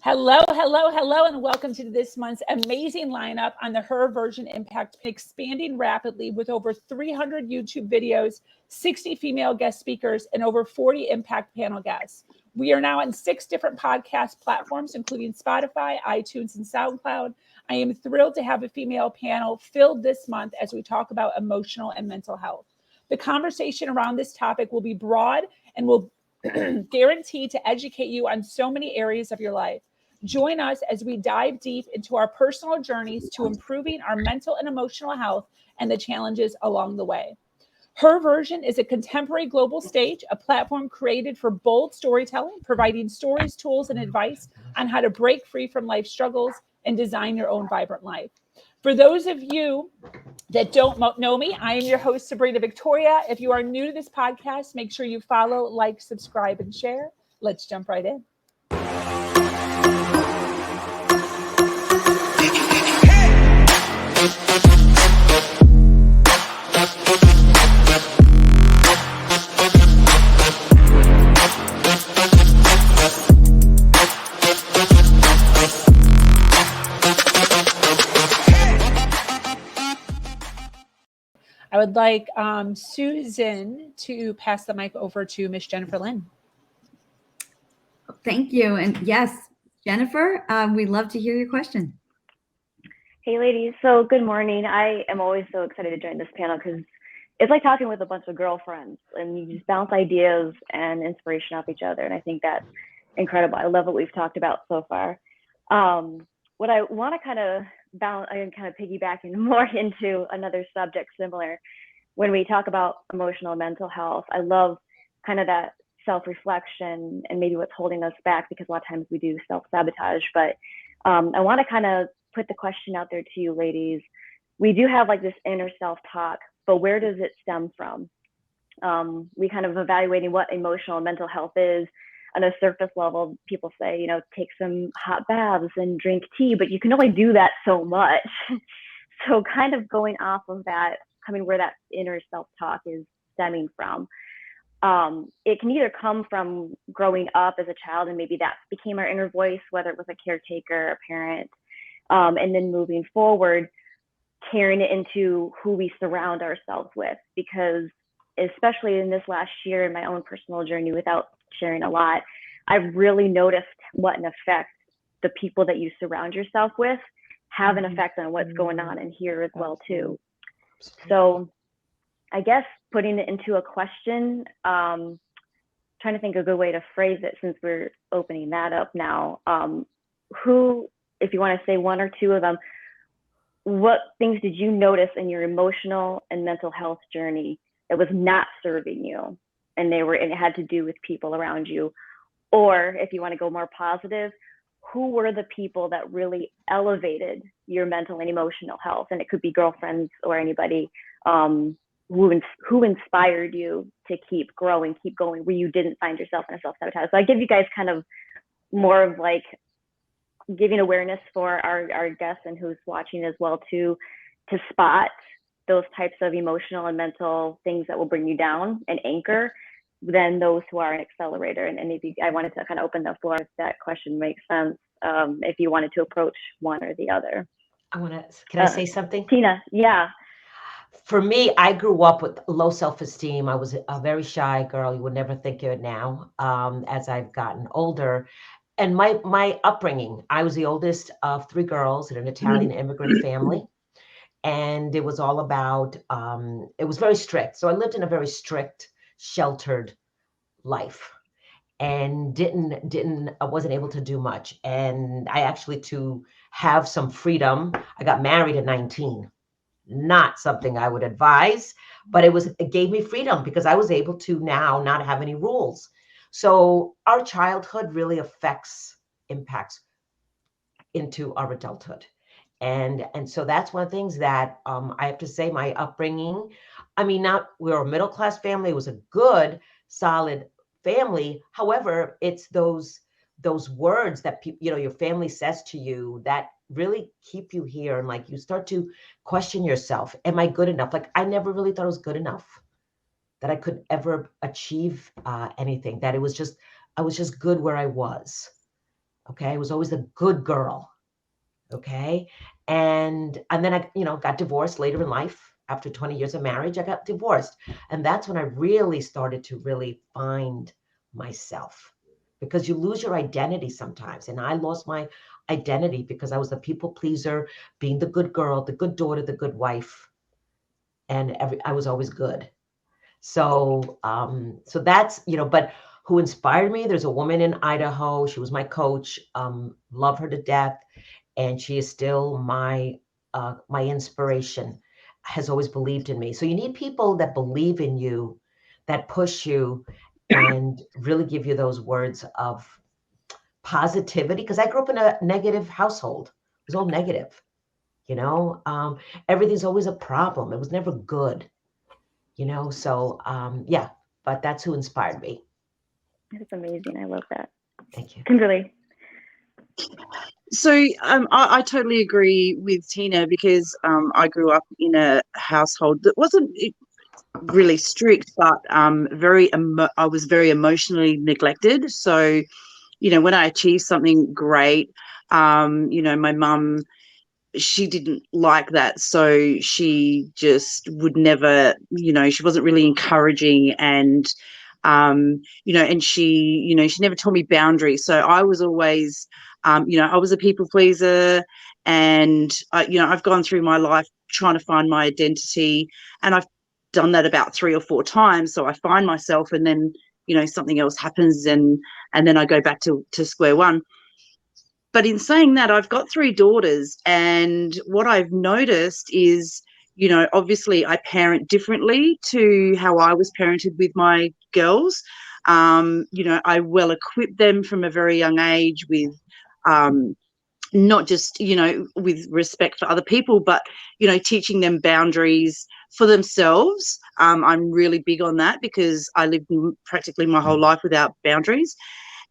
Hello, hello, hello, and welcome to this month's amazing lineup on the Her Version Impact, expanding rapidly with over 300 YouTube videos, 60 female guest speakers, and over 40 impact panel guests. We are now on 6 different podcast platforms, including Spotify, iTunes, and SoundCloud. I am thrilled to have a female panel filled this month as we talk about emotional and mental health. The conversation around this topic will be broad and will guarantee to educate you on so many areas of your life. Join us as we dive deep into our personal journeys to improving our mental and emotional health and the challenges along the way. Her Version is a contemporary global stage, a platform created for bold storytelling, providing stories, tools, and advice on how to break free from life struggles and design your own vibrant life. For those of you that don't know me, I am your host, Sabrina Victoria. If you are new to this podcast, make sure you follow, like, subscribe, and share. Let's jump right in. I would like Susan to pass the mic over to Miss Jennifer Lynn. Thank you. And yes, Jennifer, we'd love to hear your question. Hey, ladies. So good morning. I am always so excited to join this panel because it's like talking with a bunch of girlfriends and you just bounce ideas and inspiration off each other. And I think that's incredible. I love what we've talked about so far. What I want to kind of piggyback more into another subject similar. When we talk about emotional and mental health, I love kind of that self-reflection and maybe what's holding us back, because a lot of times we do self-sabotage. But I want to kind of put the question out there to you ladies. We do have like this inner self-talk, but where does it stem from? We kind of evaluating what emotional and mental health is. On a surface level, people say, take some hot baths and drink tea, but you can only do that so much. So kind of going off of that, where that inner self-talk is stemming from. It can either come from growing up as a child and maybe that became our inner voice, whether it was a caretaker, a parent, and then moving forward, carrying it into who we surround ourselves with. Because especially in this last year in my own personal journey, without sharing a lot, I've really noticed what an effect the people that you surround yourself with have an effect on what's going on in here as well too. So I guess putting it into a question, trying to think of a good way to phrase it since we're opening that up now. Who, if you want to say one or two of them, what things did you notice in your emotional and mental health journey that was not serving you, and it had to do with people around you? Or if you want to go more positive, who were the people that really elevated your mental and emotional health? And it could be girlfriends or anybody who inspired you to keep growing, keep going, where you didn't find yourself in a self-sabotage. So I give you guys kind of more of like giving awareness for our guests and who's watching as well too, to spot those types of emotional and mental things that will bring you down and anchor, than those who are an accelerator. And if I wanted to kind of open the floor if that question makes sense, if you wanted to approach one or the other. Can I say something? Tina, yeah. For me, I grew up with low self-esteem. I was a very shy girl. You would never think of it now, as I've gotten older. And my upbringing, I was the oldest of 3 girls in an Italian immigrant family. And it was all about, it was very strict. So I lived in a very strict, sheltered life and I wasn't able to do much. And I actually, to have some freedom, I got married at 19. Not something I would advise, but it gave me freedom because I was able to now not have any rules. So our childhood really impacts into our adulthood. And so that's one of the things that I have to say, my upbringing, we were a middle-class family. It was a good, solid family. However, it's those words that your family says to you that really keep you here. And like, you start to question yourself. Am I good enough? Like, I never really thought I was good enough, that I could ever achieve anything, that I was just good where I was. Okay. I was always the good girl. Okay. And then I, got divorced later in life. After 20 years of marriage, I got divorced. And that's when I really started to really find myself, because you lose your identity sometimes. And I lost my identity because I was the people pleaser, being the good girl, the good daughter, the good wife. And I was always good. So, so that's, but who inspired me? There's a woman in Idaho. She was my coach. Love her to death. And she is still my inspiration, has always believed in me. So you need people that believe in you, that push you, and really give you those words of positivity. Because I grew up in a negative household. It was all negative, everything's always a problem. It was never good, so yeah, but that's who inspired me. That's amazing. I love that. Thank you. Kimberly. So I totally agree with Tina, because I grew up in a household that wasn't really strict, but I was very emotionally neglected. So, when I achieved something great, my mum, she didn't like that. So she just would never, she wasn't really encouraging, and, and she never taught me boundaries. So I was always, I was a people pleaser, and, I've gone through my life trying to find my identity, and I've done that about 3 or 4 times. So I find myself, and then, something else happens, and then I go back to square one. But in saying that, I've got 3 daughters, and what I've noticed is, obviously I parent differently to how I was parented with my girls. I well equip them from a very young age with, not just, with respect for other people, but, teaching them boundaries for themselves. I'm really big on that, because I lived practically my whole life without boundaries.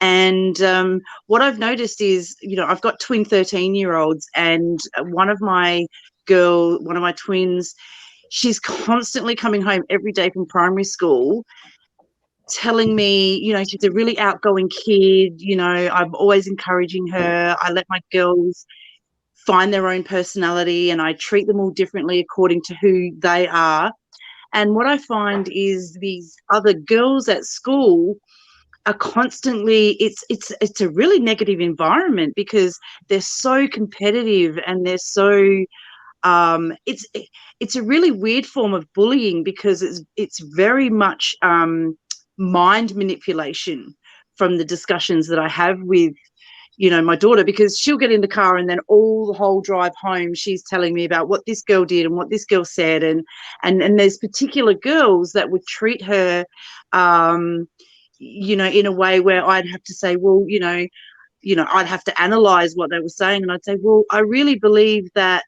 And what I've noticed is, I've got twin 13-year-olds, and one of my twins, she's constantly coming home every day from primary school telling me, she's a really outgoing kid. I'm always encouraging her. I let my girls find their own personality, and I treat them all differently according to who they are. And what I find is these other girls at school are constantly, it's a really negative environment, because they're so competitive, and they're so it's a really weird form of bullying, because it's very much mind manipulation from the discussions that I have with my daughter, because she'll get in the car, and then the whole drive home she's telling me about what this girl did and what this girl said, and there's particular girls that would treat her in a way where I'd have to say, well, I'd have to analyze what they were saying, and I'd say, well, I really believe that,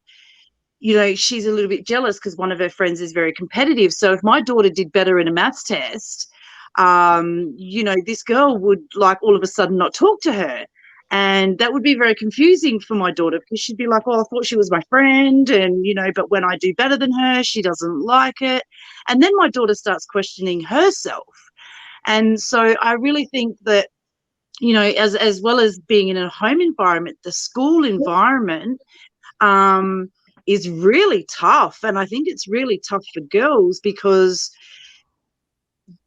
she's a little bit jealous because one of her friends is very competitive. So if my daughter did better in a maths test, this girl would, like, all of a sudden not talk to her. And that would be very confusing for my daughter, because she'd be like, oh, I thought she was my friend, and, but when I do better than her, she doesn't like it. And then my daughter starts questioning herself. And so I really think that, as well as being in a home environment, the school environment is really tough. And I think it's really tough for girls, because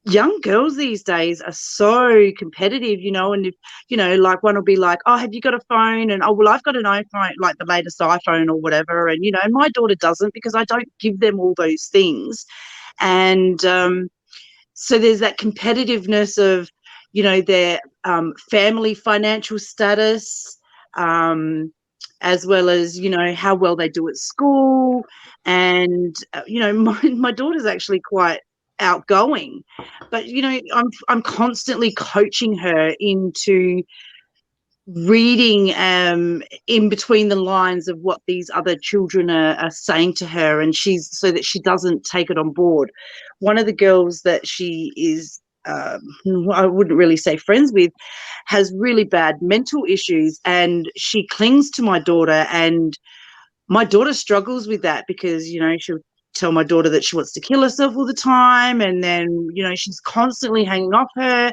young girls these days are so competitive, and if, like, one will be like, oh, have you got a phone? And, oh, well, I've got an iPhone, like the latest iPhone or whatever. And, and my daughter doesn't, because I don't give them all those things. And so there's that competitiveness of, their family financial status, as well as, how well they do at school. And, my daughter's actually quite outgoing, but, I'm constantly coaching her into reading in between the lines of what these other children are saying to her, and so that she doesn't take it on board. One of the girls that she is I wouldn't really say friends with, has really bad mental issues, and she clings to my daughter, and my daughter struggles with that, because she'll tell my daughter that she wants to kill herself all the time, and then she's constantly hanging off her.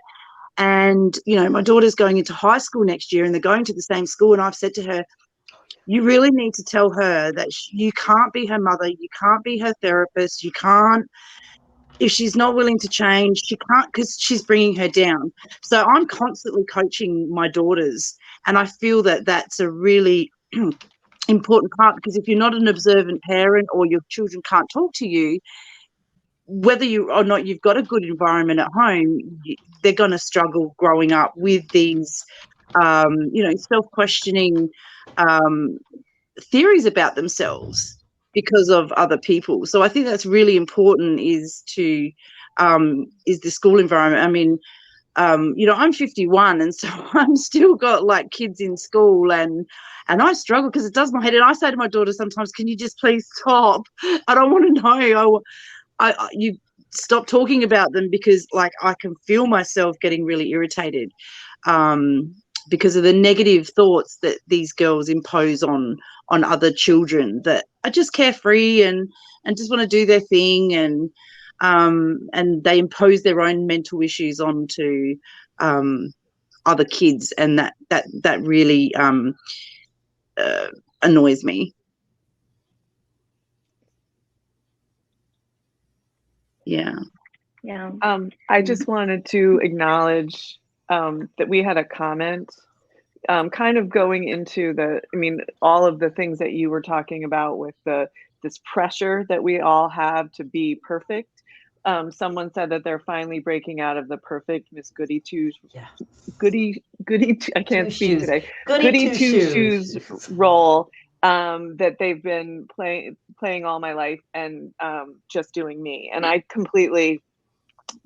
And, you know, my daughter's going into high school next year and they're going to the same school. And I've said to her, you really need to tell her that you can't be her mother. You can't be her therapist. You can't, if she's not willing to change, she can't, because she's bringing her down. So I'm constantly coaching my daughters. And I feel that that's a really important part, because if you're not an observant parent or your children can't talk to you, whether you or not you've got a good environment at home, they're going to struggle growing up with these, you know, self-questioning theories about themselves because of other people. So I think that's really important, is the school environment. I mean, you know, I'm 51, and so I'm still got like kids in school, and I struggle because it does my head. And I say to my daughter sometimes, can you just please stop? I don't want to know. You stop talking about them, because like I can feel myself getting really irritated because of the negative thoughts that these girls impose on other children that are just carefree and just want to do their thing, and they impose their own mental issues onto other kids, and that really annoys me. Yeah. Yeah. I just wanted to acknowledge that we had a comment kind of going into all of the things that you were talking about with this pressure that we all have to be perfect. Someone said that they're finally breaking out of the perfect Miss Goody Two, I can't speak today. Goody Two Shoes role that they've been playing all my life, and just doing me. And I completely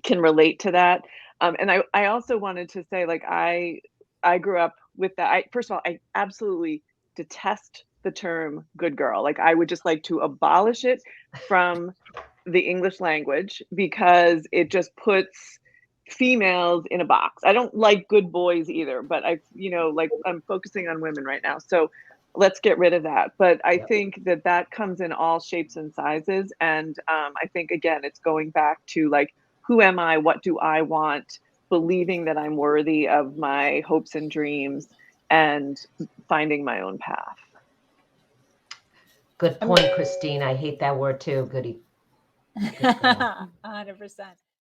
can relate to that. And I also wanted to say, like, I grew up with that. First of all, I absolutely detest the term good girl. Like, I would just like to abolish it from the English language, because it just puts females in a box. I don't like good boys either, but I'm focusing on women right now. So let's get rid of that. But I think that comes in all shapes and sizes. And I think, again, it's going back to, like, who am I? What do I want? Believing that I'm worthy of my hopes and dreams, and finding my own path. Good point, Christine. I hate that word too, Goody. 100%.